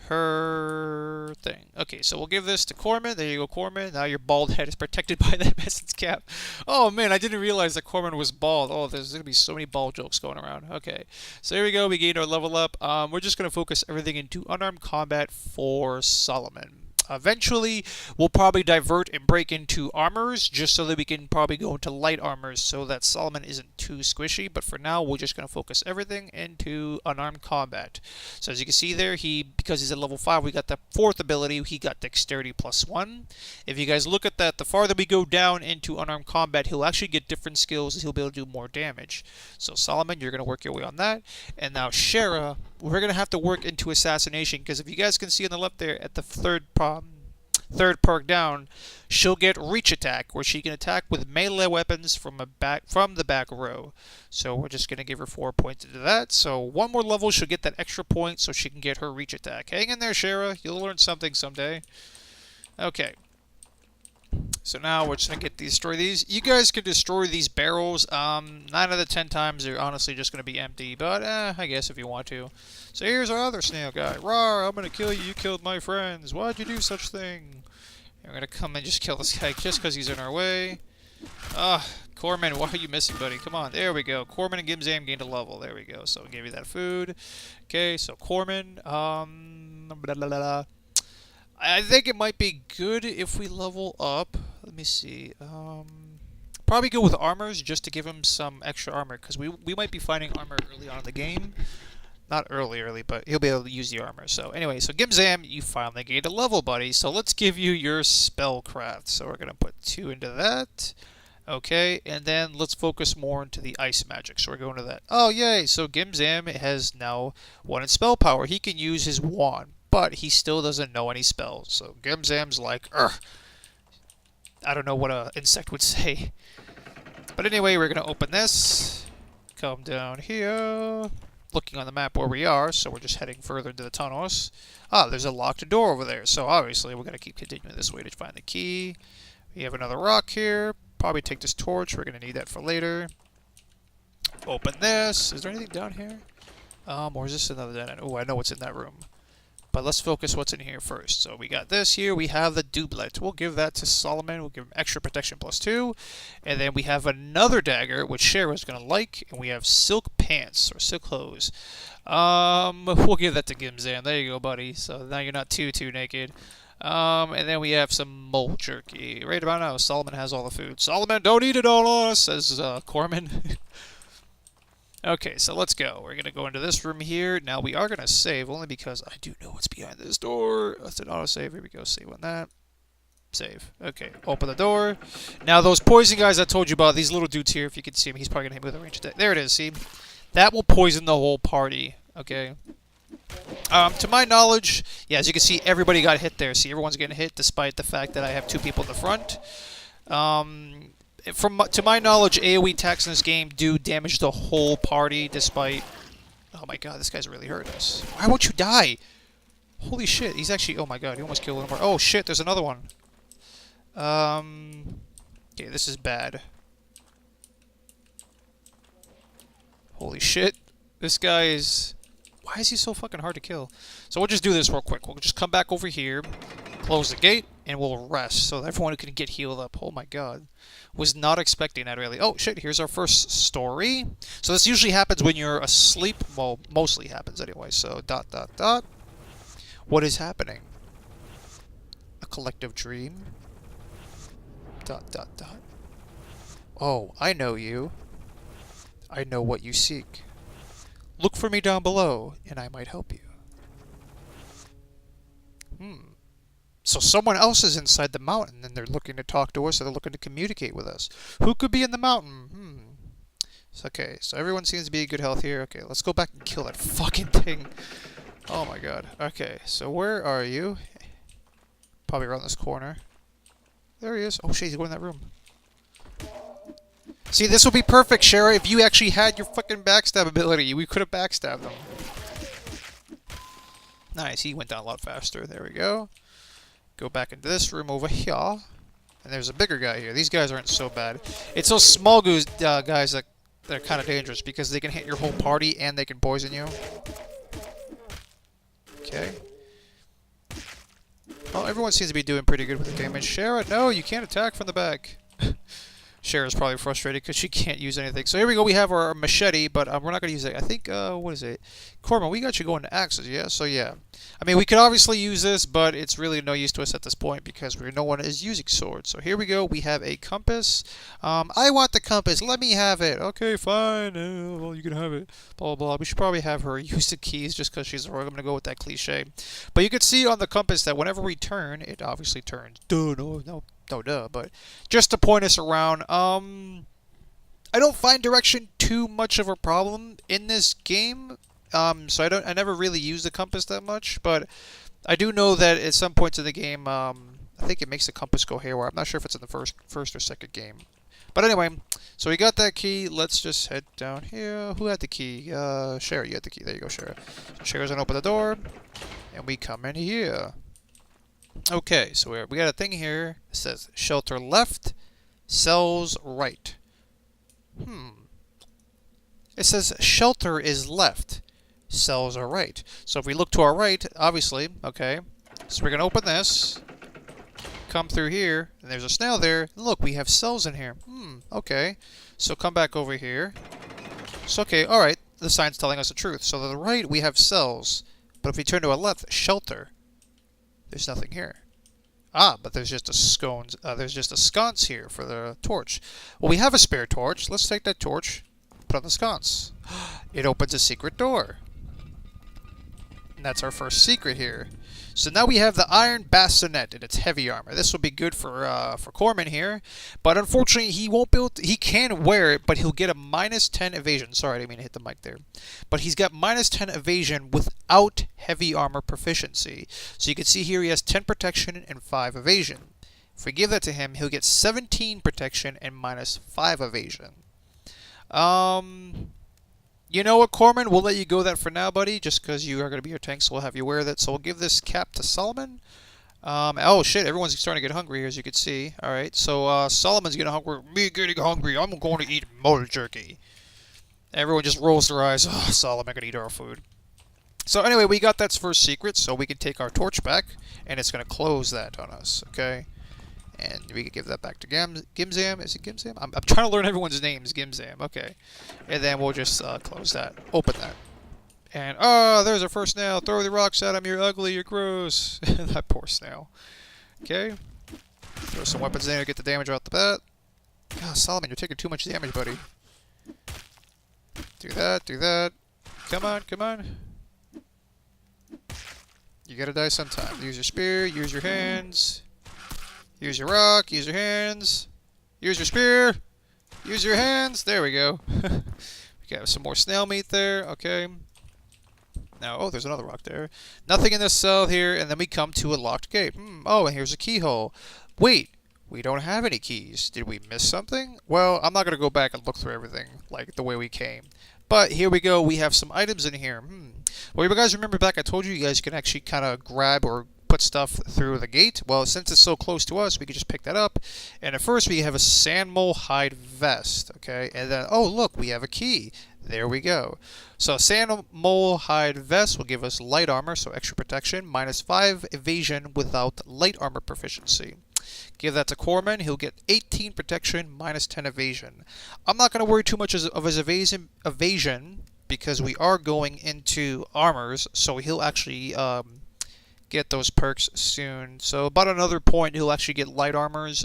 her thing. Okay, so we'll give this to Corman. There you go, Corman. Now your bald head is protected by that peasant's cap. Oh man, I didn't realize that Corman was bald. Oh, there's gonna be so many bald jokes going around. Okay, so here we go. We gained our level up. We're just gonna focus everything into unarmed combat for Solomon. Eventually, we'll probably divert and break into armors just so that we can probably go into light armors so that Solomon isn't too squishy. But for now, we're just going to focus everything into unarmed combat. So as you can see there, because he's at level 5, we got the 4th ability. He got dexterity +1. If you guys look at that, the farther we go down into unarmed combat, he'll actually get different skills. He'll be able to do more damage. So Solomon, you're going to work your way on that. And now Shara, we're going to have to work into assassination because if you guys can see on the left there at the third perk down, she'll get reach attack, where she can attack with melee weapons from the back row. So we're just going to give her 4 points into that. So one more level, she'll get that extra point so she can get her reach attack. Hang in there, Shara. You'll learn something someday. Okay. So now we're just going to destroy these. You guys can destroy these barrels. 9 out of the 10 times they're honestly just going to be empty. But I guess if you want to. So here's our other snail guy. Rawr, I'm going to kill you. You killed my friends. Why'd you do such thing? I'm going to come and just kill this guy just because he's in our way. Corman, why are you missing, buddy? Come on. There we go. Corman and Gimzam gained a level. There we go. So I'll give you that food. Okay, so Corman. I think it might be good if we level up. Let me see. Probably go with armors just to give him some extra armor because we might be finding armor early on in the game. Not early, but he'll be able to use the armor. So anyway, so Gimzam, you finally gained a level, buddy. So let's give you your spellcraft. So we're going to put 2 into that. Okay, and then let's focus more into the ice magic. So we're going to that. Oh, yay. So Gimzam has now 1 in spell power. He can use his wand. but he still doesn't know any spells. So Gimzam's like, ugh. I don't know what an insect would say. But anyway, we're going to open this. Come down here. Looking on the map where we are, so we're just heading further into the tunnels. Ah, there's a locked door over there, so obviously we're going to keep continuing this way to find the key. We have another rock here. Probably take this torch. We're going to need that for later. Open this. Is there anything down here? Or is this another dead end? Oh, I know what's in that room. But let's focus what's in here first. So we got this here. We have the doublet. We'll give that to Solomon. We'll give him extra protection +2. And then we have another dagger, which Shara's going to like. And we have silk pants, or silk hose. We'll give that to Gimzam. There you go, buddy. So now you're not too naked. And then we have some mole jerky. Right about now, Solomon has all the food. Solomon, don't eat it all on us, says Corman. Okay, so let's go. We're going to go into this room here. Now, we are going to save, only because I do know what's behind this door. That's an autosave. Here we go. Save on that. Save. Okay, open the door. Now, those poison guys I told you about, these little dudes here, if you can see him, he's probably going to hit me with a range attack. There it is, see? That will poison the whole party, okay? To my knowledge, yeah, as you can see, everybody got hit there. See, everyone's getting hit, despite the fact that I have 2 people in the front. To my knowledge, AoE attacks in this game do damage the whole party, despite... Oh my god, this guy's really hurting us. Why won't you die? Holy shit, he's actually... Oh my god, he almost killed one more. Oh shit, there's another one. Okay, this is bad. Holy shit. This guy is... Why is he so fucking hard to kill? So we'll just do this real quick. We'll just come back over here, close the gate, and we'll rest so that everyone can get healed up. Oh my god. Was not expecting that, really. Oh, shit, here's our first story. So this usually happens when you're asleep. Well, mostly happens anyway. So, ... What is happening? A collective dream? ... Oh, I know you. I know what you seek. Look for me down below, and I might help you. So someone else is inside the mountain, and they're looking to talk to us, or they're looking to communicate with us. Who could be in the mountain? Okay, so everyone seems to be in good health here. Okay, let's go back and kill that fucking thing. Oh my god. Okay, so where are you? Probably around this corner. There he is. Oh shit, he's going in that room. See, this would be perfect, Shara, if you actually had your fucking backstab ability. We could have backstabbed him. Nice, he went down a lot faster. There we go. Go back into this room over here. And there's a bigger guy here. These guys aren't so bad. It's those small guys that are kind of dangerous because they can hit your whole party and they can poison you. Okay. Well, everyone seems to be doing pretty good with the damage. Shara, no, you can't attack from the back. Shara's probably frustrated because she can't use anything. So here we go. We have our machete, but we're not going to use it. I think, what is it? Corman, we got you going to axes, yeah? So, yeah. I mean, we could obviously use this, but it's really no use to us at this point because no one is using swords. So here we go. We have a compass. I want the compass. Let me have it. Okay, fine. Well, you can have it. Blah, blah, blah. We should probably have her use the keys just because she's a rogue. I'm going to go with that cliche. But you can see on the compass that whenever we turn, it obviously turns. But just to point us around, I don't find direction too much of a problem in this game. So I never really use the compass that much, but I do know that at some points in the game, I think it makes the compass go haywire. I'm not sure if it's in the first or second game. But anyway, so we got that key. Let's just head down here. Who had the key? Shara, you had the key. There you go, Shara. Shara's gonna open the door, and we come in here. Okay, so we got a thing here. It says shelter left, cells right. It says shelter is left, cells are right. So if we look to our right, obviously, okay, so we're going to open this, come through here, and there's a snail there. And look, we have cells in here. Okay. So come back over here. So, okay, alright, the sign's telling us the truth. So to the right, we have cells, but if we turn to our left, shelter. There's nothing here. Ah, but there's just a sconce here for the torch. Well, we have a spare torch. Let's take that torch, put on the sconce. It opens a secret door. And that's our first secret here. So now we have the iron bassinet and its heavy armor. This will be good for Corman here, but unfortunately he won't be able to, he can wear it, but he'll get a -10 evasion. Sorry, I didn't mean to hit the mic there. But he's got -10 evasion without heavy armor proficiency. So you can see here he has 10 protection and 5 evasion. If we give that to him, he'll get 17 protection and -5 evasion. You know what, Corman? We'll let you go that for now, buddy, just because you are going to be our tank, so we'll have you wear that. So we'll give this cap to Solomon. Oh, shit, everyone's starting to get hungry here, as you can see. Alright, so Solomon's getting hungry. Me getting hungry, I'm going to eat mole jerky. Everyone just rolls their eyes. Oh, Solomon, going to eat our food. So anyway, we got that first secret, so we can take our torch back, and it's going to close that on us, okay? And we can give that back to Gimzam. Is it Gimzam? I'm trying to learn everyone's names. Gimzam. Okay. And then we'll just close that. Open that. And, oh, there's our first snail. Throw the rocks at him. You're ugly. You're gross. That poor snail. Okay. Throw some weapons in there to get the damage out the bat. God, Solomon, you're taking too much damage, buddy. Do that. Do that. Come on. Come on. You gotta die sometime. Use your spear. Use your hands. Use your rock, use your hands, use your spear, use your hands. There we go. We got some more snail meat there. Okay. Now, oh, there's another rock there. Nothing in this cell here, and then we come to a locked gate. Oh, and here's a keyhole. Wait, we don't have any keys. Did we miss something? Well, I'm not going to go back and look through everything like the way we came. But here we go. We have some items in here. Well, you guys remember back I told you you guys can actually kind of grab or put stuff through the gate. Well, since it's so close to us, we can just pick that up. And at first, we have a sand mole hide vest, okay? And then, oh, look, we have a key. There we go. So sand mole hide vest will give us light armor, so extra protection, -5 evasion without light armor proficiency. Give that to Corman. He'll get 18 protection, -10 evasion. I'm not going to worry too much of his evasion because we are going into armors, so he'll actually get those perks soon. So about another point, he'll actually get light armors.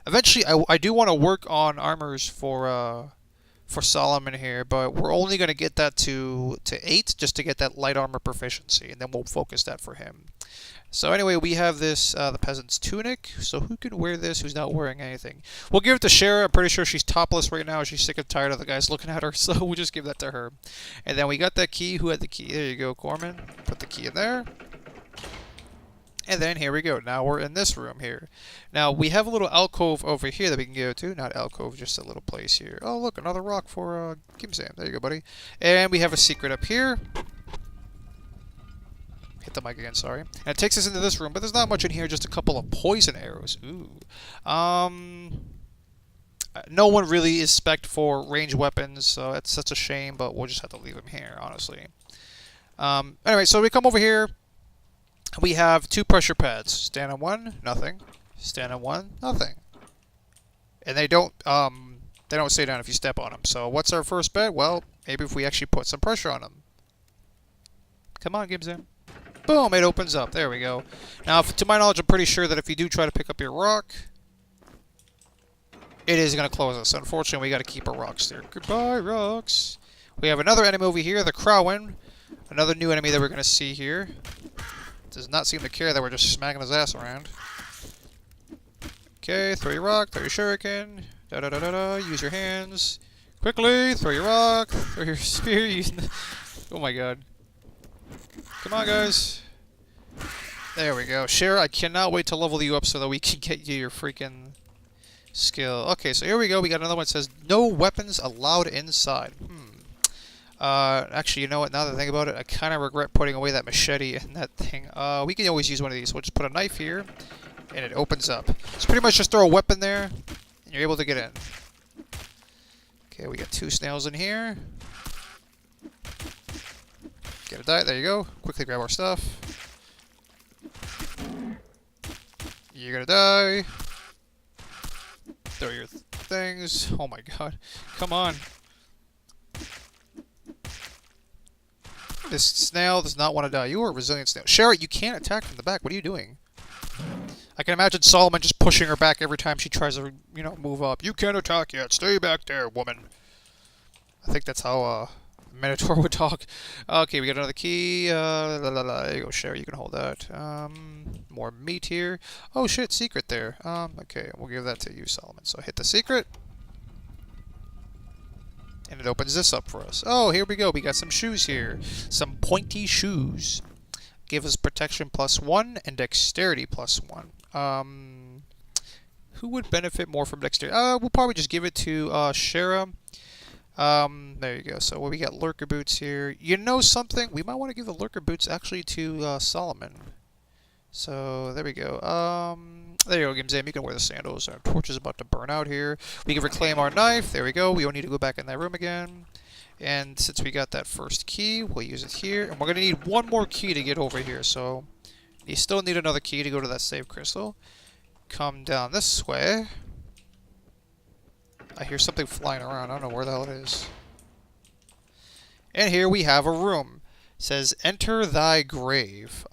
Eventually, I do want to work on armors for Solomon here, but we're only going to get that to 8 just to get that light armor proficiency, and then we'll focus that for him. So anyway, we have this, the peasant's tunic. So who can wear this who's not wearing anything? We'll give it to Shara. I'm pretty sure she's topless right now. She's sick and tired of the guys looking at her, so we'll just give that to her. And then we got that key. Who had the key? There you go, Corman. Put the key in there. And then here we go. Now we're in this room here. Now we have a little alcove over here that we can go to. Not alcove, just a little place here. Oh, look, another rock for Gimzam. There you go, buddy. And we have a secret up here. Hit the mic again, sorry. And it takes us into this room, but there's not much in here, just a couple of poison arrows. Ooh. No one really is spec'd for ranged weapons, so that's such a shame, but we'll just have to leave them here, honestly. Anyway, so we come over here. We have 2 pressure pads. Stand on 1, nothing. Stand on 1, nothing. And they don't stay down if you step on them. So what's our first bet? Well, maybe if we actually put some pressure on them. Come on, Gimzam. Boom, it opens up. There we go. Now, to my knowledge, I'm pretty sure that if you do try to pick up your rock, it is going to close us. Unfortunately, we got to keep our rocks there. Goodbye, rocks. We have another enemy over here, the Crowin. Another new enemy that we're going to see here. Does not seem to care that we're just smacking his ass around. Okay, throw your rock, throw your shuriken. Da-da-da-da-da. Use your hands. Quickly, throw your rock, throw your spear. Oh my god. Come on, guys. There we go. Share, I cannot wait to level you up so that we can get you your freaking skill. Okay, so here we go. We got another one that says, no weapons allowed inside. Actually, you know what? Now that I think about it, I kind of regret putting away that machete and that thing. We can always use one of these. We'll just put a knife here, and it opens up. So pretty much just throw a weapon there, and you're able to get in. Okay, we got 2 snails in here. Get a die. There you go. Quickly grab our stuff. You're gonna die. Throw your things. Oh my god. Come on. This snail does not want to die. You are a resilient snail. Sherry, you can't attack from the back. What are you doing? I can imagine Solomon just pushing her back every time she tries to, move up. You can't attack yet. Stay back there, woman. I think that's how Minotaur would talk. Okay, we got another key. There you go, Sherry. You can hold that. More meat here. Oh shit, secret there. Okay, we'll give that to you, Solomon. So hit the secret. And it opens this up for us. Oh, here we go. We got some shoes here. Some pointy shoes. Give us protection +1 and dexterity +1. Who would benefit more from dexterity? We'll probably just give it to Shara. There you go. So we got lurker boots here. You know something? We might want to give the lurker boots actually to Solomon. So there we go. There you go, Gimzam. You can wear the sandals. Our torch is about to burn out here. We can reclaim our knife. There we go. We don't need to go back in that room again. And since we got that first key, we'll use it here. And we're going to need one more key to get over here. So you still need another key to go to that save crystal. Come down this way. I hear something flying around. I don't know where the hell it is. And here we have a room. It says, enter thy grave.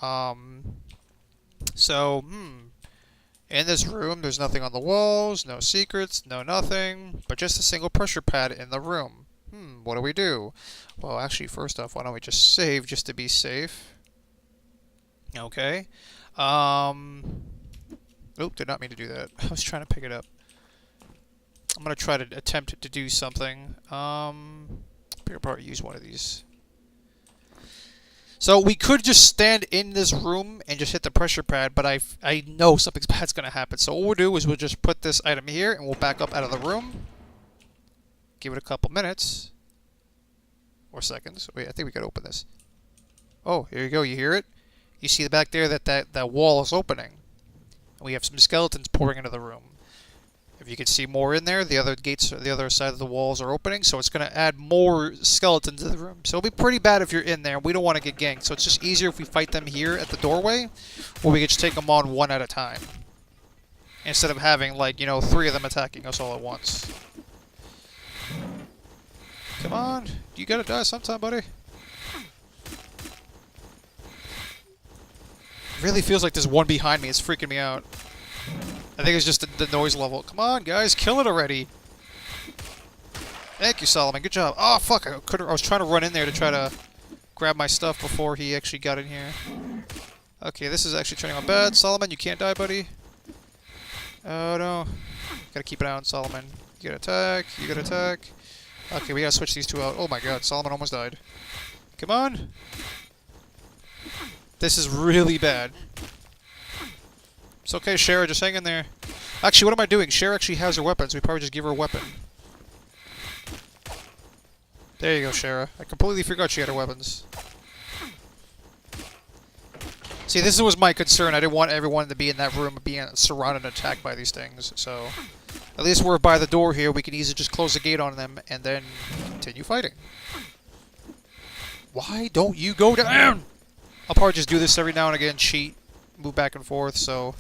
In this room, there's nothing on the walls, no secrets, no nothing, but just a single pressure pad in the room. What do we do? Well, actually, first off, why don't we just save just to be safe? Okay. Oop, did not mean to do that. I was trying to pick it up. I'm going to try to attempt to do something. I'll probably use one of these. So we could just stand in this room and just hit the pressure pad, but I know something bad's going to happen. So what we'll do is we'll just put this item here and we'll back up out of the room. Give it a couple minutes. Or seconds. Wait, I think we got to open this. Oh, here you go. You hear it? You see back there that wall is opening. And we have some skeletons pouring into the room. If you can see more in there, the other gates, the other side of the walls are opening, so it's going to add more skeletons to the room. So it'll be pretty bad if you're in there. We don't want to get ganked, so it's just easier if we fight them here at the doorway, or we can just take them on one at a time. Instead of having, like, you know, 3 of them attacking us all at once. Come on. You gotta die sometime, buddy. It really feels like there's one behind me. It's freaking me out. I think it's just the noise level. Come on, guys, kill it already. Thank you, Solomon. Good job. Oh, fuck. I was trying to run in there to try to grab my stuff before he actually got in here. Okay, this is actually turning on bad. Solomon, you can't die, buddy. Oh, no. Gotta keep an eye on Solomon. You gotta attack. You gotta attack. Okay, we gotta switch these two out. Oh, my God. Solomon almost died. Come on. This is really bad. It's okay, Shara, just hang in there. Actually, what am I doing? Shara actually has her weapons. We probably just give her a weapon. There you go, Shara. I completely forgot she had her weapons. See, this was my concern. I didn't want everyone to be in that room being surrounded and attacked by these things. So, at least we're by the door here. We can easily just close the gate on them and then continue fighting. Why don't you go down? I'll probably just do this every now and again. Cheat. Move back and forth, so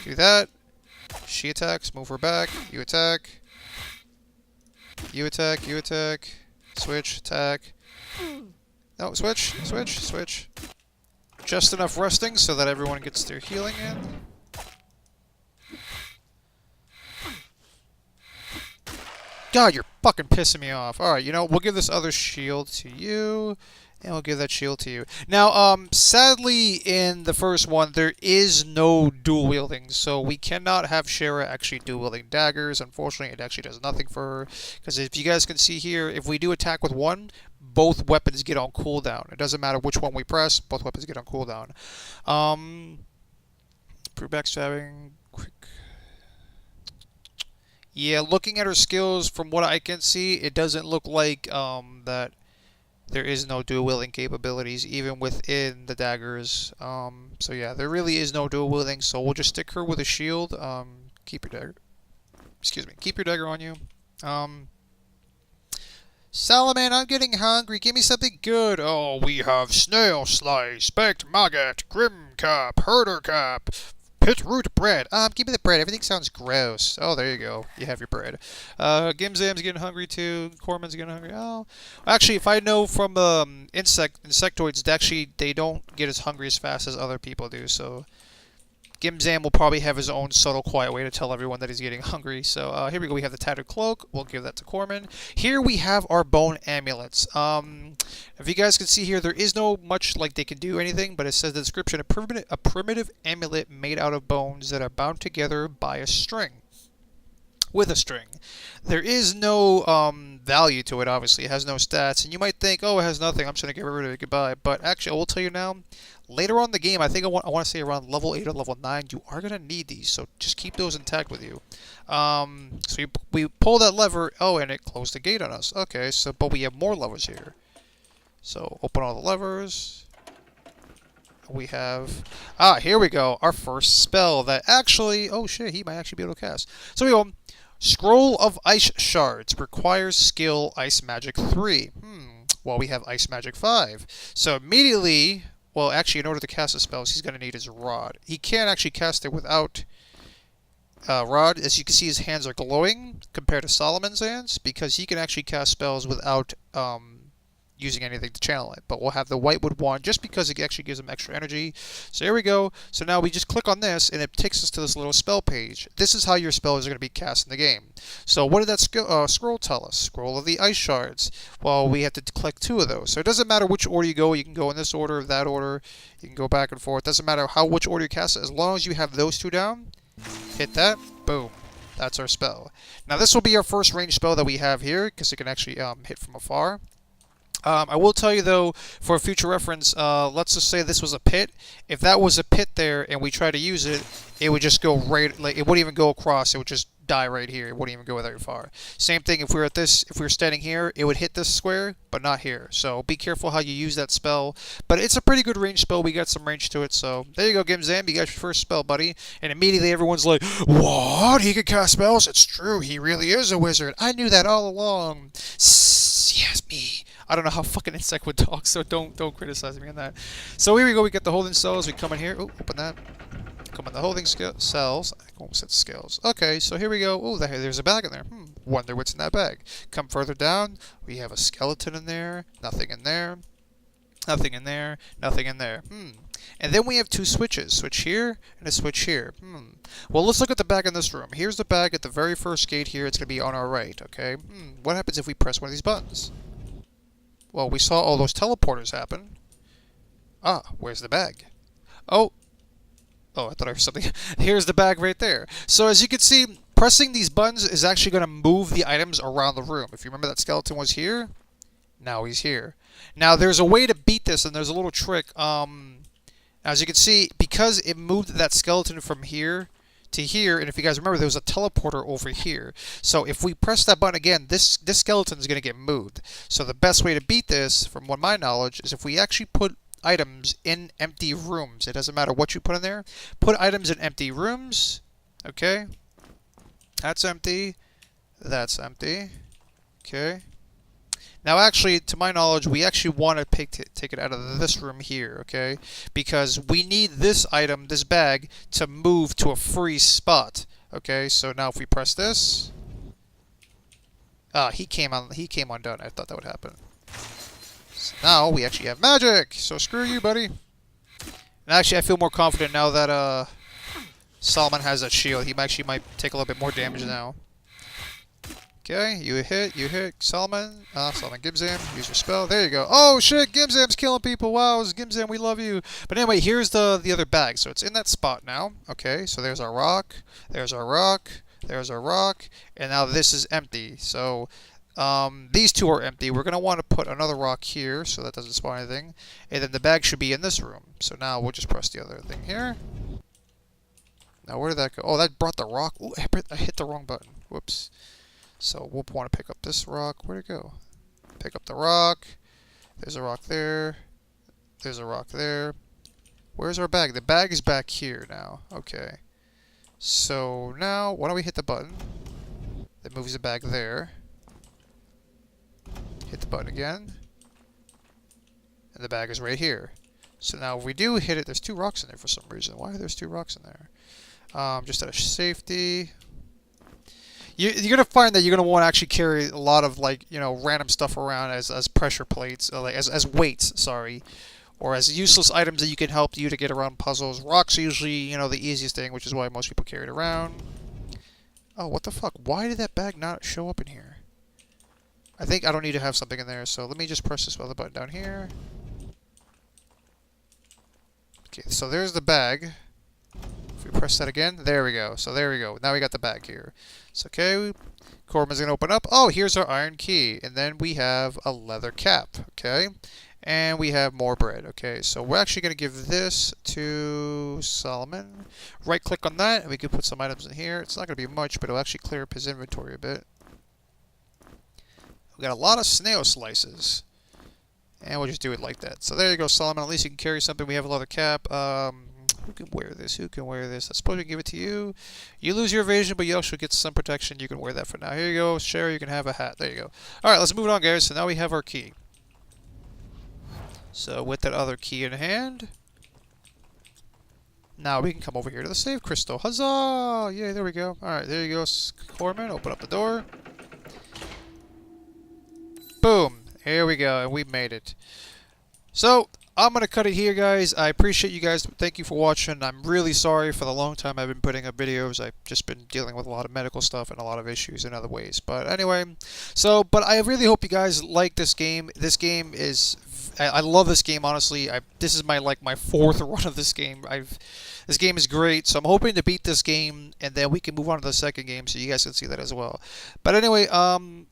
do that. She attacks, move her back, you attack. You attack, you attack. Switch, attack. No, switch, switch, switch. Just enough resting so that everyone gets their healing in. God, you're fucking pissing me off. Alright, you know, we'll give this other shield to you. And we'll give that shield to you. Now, sadly, in the first one, there is no dual wielding, so we cannot have Shara actually dual wielding daggers. Unfortunately, it actually does nothing for her. Because if you guys can see here, if we do attack with one, both weapons get on cooldown. It doesn't matter which one we press, both weapons get on cooldown. Proof backstabbing, quick. Yeah, looking at her skills, from what I can see, it doesn't look like that there is no dual wielding capabilities even within the daggers. So yeah, there really is no dual wielding, so we'll just stick her with a shield. Keep your dagger. Excuse me. Keep your dagger on you. Solomon, I'm getting hungry. Give me something good. Oh, we have snail slice, baked maggot, grim cap, herder cap, pit root bread. Give me the bread. Everything sounds gross. Oh, there you go. You have your bread. Gimzam's getting hungry too. Corman's getting hungry. Oh, actually, if I know from insectoids, actually they don't get as hungry as fast as other people do. So Gimzam will probably have his own subtle, quiet way to tell everyone that he's getting hungry. So here we go. We have the Tattered Cloak. We'll give that to Corman. Here we have our Bone Amulets. If you guys can see here, there is no much like they can do anything, but it says the description: a primitive amulet made out of bones that are bound together by a string. With a string. There is no value to it, obviously. It has no stats. And you might think, oh, it has nothing. I'm just going to get rid of it. Goodbye. But actually, I will tell you now, later on in the game, I think I want to say around level 8 or level 9, you are going to need these. So just keep those intact with you. We pull that lever. Oh, and it closed the gate on us. Okay, so but we have more levers here. So open all the levers. We have... here we go. Our first spell that actually... Oh, shit. He might actually be able to cast. So we go... Scroll of Ice Shards requires skill Ice Magic 3. Well, we have Ice Magic 5. So immediately, well, actually, in order to cast the spells, he's going to need his Rod. He can't actually cast it without Rod. As you can see, his hands are glowing compared to Solomon's hands because he can actually cast spells without using anything to channel it. But we'll have the Whitewood Wand just because it actually gives him extra energy. So here we go. So now we just click on this and it takes us to this little spell page. This is how your spells are going to be cast in the game. So what did that scroll tell us? Scroll of the Ice Shards. Well, we have to click 2 of those. So it doesn't matter which order you go. You can go in this order, that order. You can go back and forth. Doesn't matter which order you cast it. As long as you have those 2 down, hit that, boom. That's our spell. Now this will be our first range spell that we have here because it can actually hit from afar. I will tell you though, for future reference, let's just say this was a pit. If that was a pit there and we try to use it, it would just go right, like it wouldn't even go across. It would just die right here. It wouldn't even go very far. Same thing if we were at this, if we were standing here, it would hit this square, but not here. So be careful how you use that spell. But it's a pretty good range spell. We got some range to it. So there you go, Gimzam. You got your first spell, buddy. And immediately everyone's like, what? He can cast spells? It's true. He really is a wizard. I knew that all along. Yes, me. I don't know how fucking insect would talk, so don't criticize me on that. So here we go. We get the holding cells. We come in here. Oh, open that. Come in the holding cells. I almost said scales. Okay, so here we go. Oh, there's a bag in there. Wonder what's in that bag. Come further down. We have a skeleton in there. Nothing in there. Nothing in there. Nothing in there. And then we have 2 switches. Switch here and a switch here. Well, let's look at the bag in this room. Here's the bag at the very first gate here. It's going to be on our right, okay? What happens if we press one of these buttons? Well, we saw all those teleporters happen. Where's the bag? Oh, I thought I heard something. Here's the bag right there. So as you can see, pressing these buttons is actually going to move the items around the room. If you remember that skeleton was here, now he's here. Now there's a way to beat this, and there's a little trick. As you can see, because it moved that skeleton from here to here, and if you guys remember, there was a teleporter over here. So if we press that button again, this skeleton is going to get moved. So the best way to beat this, from what my knowledge, is if we actually put items in empty rooms. It doesn't matter what you put in there. Put items in empty rooms. Okay. That's empty. That's empty. Okay. Now, actually, to my knowledge, we actually want to take it out of this room here, okay? Because we need this item, this bag, to move to a free spot, okay? So now if we press this, he came undone. I thought that would happen. So now we actually have magic. So screw you, buddy. And actually, I feel more confident now that Solomon has that shield. He actually might take a little bit more damage now. Okay, you hit, Solomon, Gimzam, use your spell, there you go. Oh shit, Gimzam's killing people, wow, Gimzam, we love you. But anyway, here's the other bag, so it's in that spot now, okay, so there's our rock, there's our rock, there's our rock, and now this is empty, so these 2 are empty. We're going to want to put another rock here, so that doesn't spawn anything, and then the bag should be in this room, so now we'll just press the other thing here. Now where did that go? Oh, that brought the rock, ooh, I hit the wrong button, whoops. So we'll want to pick up this rock. Where'd it go? Pick up the rock. There's a rock there. There's a rock there. Where's our bag? The bag is back here now. Okay. So now, why don't we hit the button that moves the bag there. Hit the button again. And the bag is right here. So now if we do hit it, there's 2 rocks in there for some reason. Why are there 2 rocks in there? Just out of safety. You're going to find that you're going to want to actually carry a lot of, like, you know, random stuff around as pressure plates, like as weights, sorry. or as useless items that you can help you to get around puzzles. Rocks are usually, you know, the easiest thing, which is why most people carry it around. Oh, what the fuck? Why did that bag not show up in here? I think I don't need to have something in there, so let me just press this other button down here. Okay, so there's the bag. If we press that again, there we go. So there we go. Now we got the bag here. So okay, Corbin's gonna open up. Oh, here's our iron key, and then we have a leather cap. Okay, and we have more bread. Okay, so we're actually gonna give this to Solomon. Right click on that, and we can put some items in here. It's not gonna be much, but it'll actually clear up his inventory a bit. We got a lot of snail slices. And we'll just do it like that. So there you go, Solomon. At least you can carry something. We have a leather cap. Who can wear this? Who can wear this? I suppose we can give it to you. You lose your vision, but you also get some protection. You can wear that for now. Here you go. Sherry, you can have a hat. There you go. Alright, let's move on, guys. So now we have our key. So with that other key in hand, now we can come over here to the save crystal. Huzzah! Yeah, there we go. Alright, there you go, Corman. Open up the door. Boom. Here we go, and we made it. So, I'm going to cut it here, guys. I appreciate you guys. Thank you for watching. I'm really sorry for the long time I've been putting up videos. I've just been dealing with a lot of medical stuff and a lot of issues in other ways. But anyway, but I really hope you guys like this game. This game is... I love this game, honestly. This is my fourth run of this game. This game is great, so I'm hoping to beat this game, and then we can move on to the second game, so you guys can see that as well. But anyway,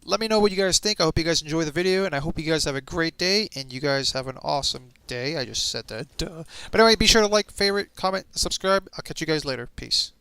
let me know what you guys think. I hope you guys enjoy the video, and I hope you guys have a great day, and you guys have an awesome day. I just said that. Duh. But anyway, be sure to like, favorite, comment, subscribe. I'll catch you guys later. Peace.